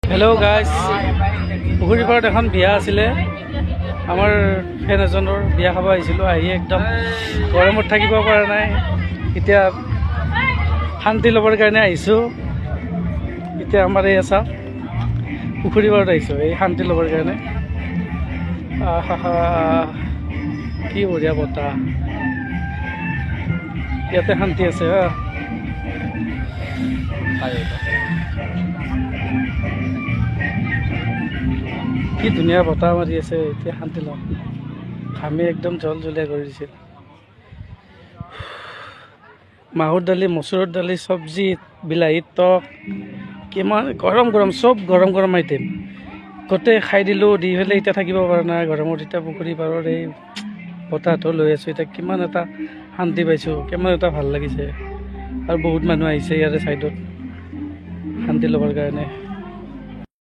Hello' guys, পুখুৰী পাৰত এখন বিয়া আছিলে। আমাৰ ফ্ৰেণ্ড এজনৰ বিয়া খাব আহিছিলোঁ। আহি একদম গৰমত থাকিব পৰা নাই। এতিয়া শান্তি ল'বৰ কাৰণে আহিছোঁ। এতিয়া আমাৰ এই চাওক পুখুৰী পাৰত আহিছোঁ এই শান্তি ল'বৰ কাৰণে। কি বঢ়িয়া বতাহ, ইয়াতে শান্তি আছে। কি ধুনীয়া বতাহ মাৰি আছে, এতিয়া শান্তি লওঁ। ঘামি একদম জল জলীয়া কৰি দিছিল। মাহৰ দালি, মচুৰৰ দালি, চব্জি, বিলাহীৰ টক, কিমান গৰম গৰম, চব গৰম গৰম আইটেম গোটেই খাই দিলোঁ। দি পেলাই এতিয়া থাকিব পৰা নাই গৰমত। এতিয়া পুখুৰী পাৰৰ এই বতাহটো লৈ আছোঁ। এতিয়া কিমান এটা শান্তি পাইছোঁ, কিমান এটা ভাল লাগিছে। আৰু বহুত মানুহ আহিছে ইয়াৰে ছাইডত শান্তি ল'বৰ কাৰণে।